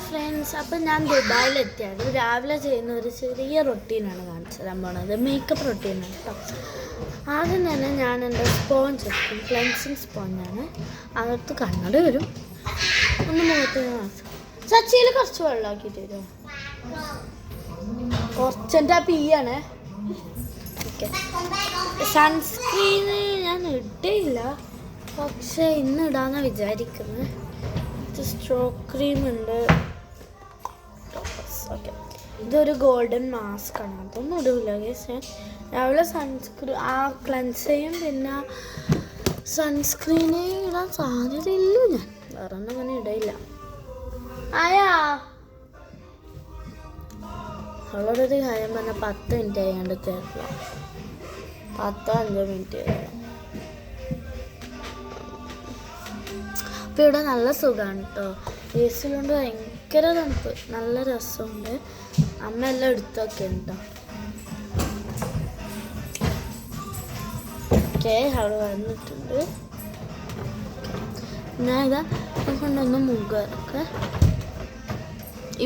Friends, അപ്പം ഞാൻ ദുബായിലെത്തിയാണ്. രാവിലെ ചെയ്യുന്ന ഒരു ചെറിയ റൊട്ടീനാണ് കാണിച്ചു തരാൻ പോണത്. മേക്കപ്പ് റൊട്ടീനാണ് കേട്ടോ. ആദ്യം തന്നെ ഞാൻ എൻ്റെ സ്പോഞ്ച് എടുക്കും. ക്ലെൻസിങ് സ്പോഞ്ചാണ്. അകത്ത് കണ്ണട വരും. ഒന്ന് മുഖത്ത് സച്ചിയിൽ കുറച്ച് വെള്ളമാക്കിയിട്ട് തരുമോ? കുറച്ചെൻ്റെ പീയാണ്. ഓക്കെ, സൺസ്ക്രീന് ഞാൻ ഇട്ടില്ല, പക്ഷേ ഇന്ന് ഇടാന്ന് വിചാരിക്കുന്നത്. സ്ട്രോക്ക് ക്രീം ഉണ്ട്. ഓക്കെ, ഇതൊരു ഗോൾഡൻ മാസ്ക് ആണ്. അതൊന്നും ഇടില്ല ഗൈസ്. രാവിലെ ക്ലെൻസ് ചെയ്യും, പിന്നെ സൺസ്ക്രീന് ഇടാൻ സാധ്യതയില്ല. ഞാൻ വേറെ ഒന്നും അങ്ങനെ ഇടയില്ല. ആയാ അവളോടൊരു കാര്യം പറഞ്ഞാൽ 10 മിനിറ്റ് ആയാണ്ട് തരില്ല. 10-5 മിനിറ്റ്. അപ്പോൾ ഇവിടെ നല്ല സുഖമാണ് കേട്ടോ. എ സിയിലുണ്ട്, ഭയങ്കര തണുപ്പ്, നല്ല രസമുണ്ട്. അമ്മ എല്ലാം എടുത്തൊക്കെ ഉണ്ടോ. ഓക്കെ, അവിടെ വന്നിട്ടുണ്ട്. ഞാൻ ഇതാ കൊണ്ടൊന്ന് മുഖമൊക്കെ.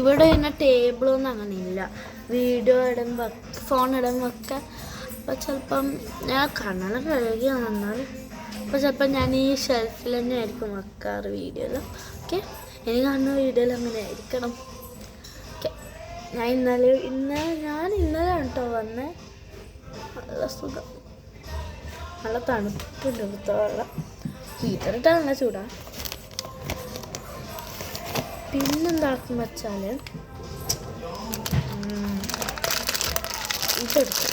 ഇവിടെ പിന്നെ ടേബിളൊന്നും അങ്ങനെ ഇല്ല. വീഡിയോ ഇടുമ്പോൾ ഫോൺ ഇടുമ്പോൾ ഒക്കെ. അപ്പോൾ ചിലപ്പം ഞാൻ കണ്ണട കഴുകി വന്നാൽ അപ്പോൾ ചിലപ്പോൾ ഞാൻ ഈ ഷെൽഫിൽ തന്നെ ആയിരിക്കും വെക്കാറ് വീഡിയോയിൽ. ഓക്കെ, എനിക്ക് കാണുന്ന വീഡിയോയിൽ അങ്ങനെ ആയിരിക്കണം. ഓക്കെ, ഞാൻ ഇന്നലെ കേട്ടോ വന്ന്. നല്ല സുഖം, നല്ല തണുപ്പുണ്ട്. ഇവിടുത്തെ വെള്ളം ഹീറ്ററിട്ട് നല്ല ചൂടാ. പിന്നെന്താക്കും വെച്ചാൽ ഇതെടുക്കും.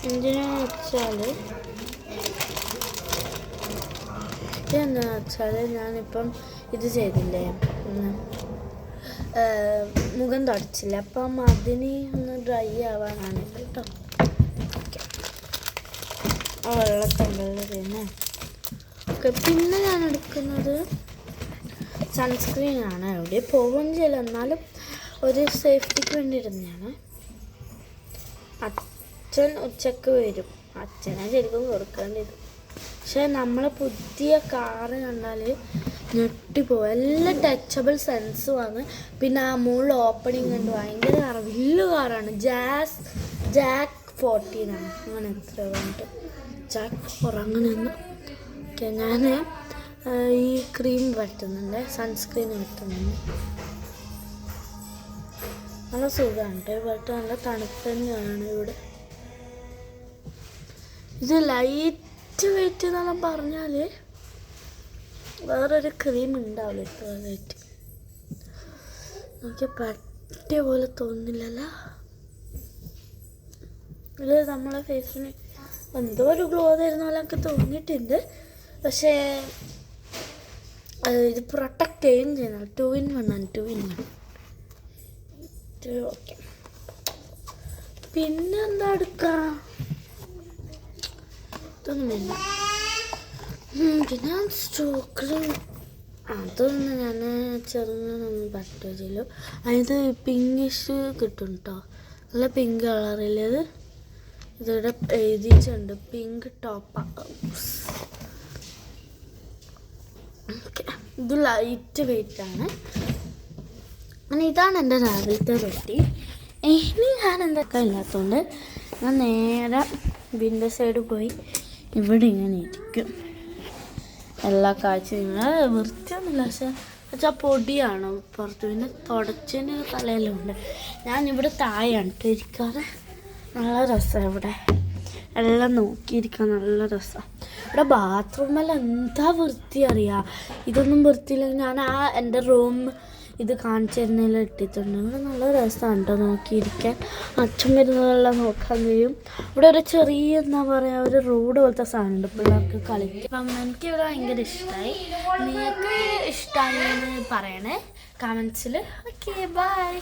എന്തിനാന്ന് വെച്ചാൽ ഇതെന്താണെന്ന് വെച്ചാൽ ഞാനിപ്പം ഇത് ചെയ്തില്ലേ, മുഖം തുടച്ചില്ല, അപ്പം അതിന് ഒന്ന് ഡ്രൈ ആവാനാണ് കേട്ടോ. ഓക്കെ, ആ വെള്ളത്തുണ്ടല്ലോ പിന്നെ. ഓക്കെ, പിന്നെ ഞാൻ എടുക്കുന്നത് സൺസ്ക്രീനാണ്. എവിടെ പോകുകയും ചെയ്യില്ല, എന്നാലും ഒരു സേഫ്റ്റിക്ക് വേണ്ടി ഇടുന്നതാണ്. അച്ഛൻ ഉച്ചക്ക് വരും, അച്ഛനെ ശരിക്കും കൊടുക്കേണ്ടത്. പക്ഷെ നമ്മളെ പുതിയ കാറ് കണ്ടാൽ ഞെട്ടിപ്പോവും. എല്ലാം ടച്ചബിൾ സെൻസുമാണ്. പിന്നെ ആ മുകളിൽ ഓപ്പണിങ് ഉണ്ട്, ഭയങ്കര കാറാണ്, വലിയ കാറാണ്. ജാക്ക് 14 ആണ്, അങ്ങനെ എത്ര വേണ്ട ജാക്ക് 4 അങ്ങനെയൊന്നും. ഓക്കെ, ഞാൻ ഈ ക്രീം പറ്റുന്നുണ്ട്, സൺസ്ക്രീൻ പറ്റുന്നുണ്ട്. നല്ല സുഖമാണ് ഇവിടെ, നല്ല തണുപ്പ് തന്നെയാണ് ഇവിടെ. ഇത് ലൈറ്റ് വെയിറ്റ് എന്നെല്ലാം പറഞ്ഞാൽ വേറൊരു ക്രീം ഉണ്ടാവില്ല ഇപ്പോൾ ലൈറ്റ്. എനിക്ക് പറ്റിയ പോലെ തോന്നുന്നില്ലല്ലോ. ഇത് നമ്മളെ ഫേസിന് എന്തോ ഒരു ഗ്ലോ തരുന്ന പോലെ എനിക്ക് തോന്നിയിട്ടുണ്ട്. പക്ഷേ ഇത് പ്രൊട്ടക്റ്റ് ചെയ്യുകയും ചെയ്യുന്നത് 2 in 1 ആണ്. 2 in 1. ഓക്കെ, പിന്നെ എന്താ എടുക്കാം, ഇതൊന്നും വേണ്ട. പിന്നെ സ്റ്റോക്ക് അതൊന്ന് ഞാൻ ചെറുങ്ങനെ ബട്ടർ ചെയ്യലു. അതിത് പിങ്കിഷ് കിട്ടും കേട്ടോ, നല്ല പിങ്ക് കളറിലത്. ഇതിവിടെ എഴുതിയിട്ടുണ്ട് പിങ്ക് ടോപ്പ്. ഓക്കെ, ഇത് ലൈറ്റ് വെയിറ്റ് ആണ്. അങ്ങനെ ഇതാണ് എൻ്റെ രാവിലത്തെ റൊട്ടി. ഇനി ഞാൻ എന്തൊക്കെ ഇല്ലാത്തതുകൊണ്ട് ഞാൻ നേരെ വിൻഡോ സൈഡ് പോയി ഇവിടെ ഇങ്ങനെ ഇരിക്കും. എല്ലാ കാഴ്ചയും ഇങ്ങനെ വൃത്തിയൊന്നുമില്ല, പക്ഷെ പൊടിയാണ് പുറത്ത്. പിന്നെ തുടച്ചതിന് തലയിലുണ്ട്. ഞാനിവിടെ താഴെയാണ് ഇരിക്കാറ്. നല്ല രസമാണ് ഇവിടെ, എല്ലാം നോക്കിയിരിക്കാൻ നല്ല രസമാണ്. ഇവിടെ ബാത്റൂമെല്ലാം എന്താ വൃത്തി അറിയാം. ഇതൊന്നും വൃത്തിയില്ലെങ്കിൽ ഞാൻ എൻ്റെ റൂം ഇത് കാണിച്ചു തരുന്നതിൽ ഇട്ടിട്ടുണ്ട്. ഇവിടെ നല്ല രസമാണ് കേട്ടോ നോക്കിയിരിക്കാൻ. അച്ഛൻ വരുന്നതെല്ലാം നോക്കാൻ കഴിയും. ഇവിടെ ഒരു ചെറിയ എന്താ പറയുക, ഒരു റോഡ് പോലത്തെ സാധനമുണ്ട് പിള്ളേർക്ക് കളിക്കും. അപ്പം എനിക്കിവിടെ ഭയങ്കര ഇഷ്ടമായി. നിങ്ങൾക്ക് ഇഷ്ടമായി എന്ന് പറയണേ കമൻസിൽ. Okay, by.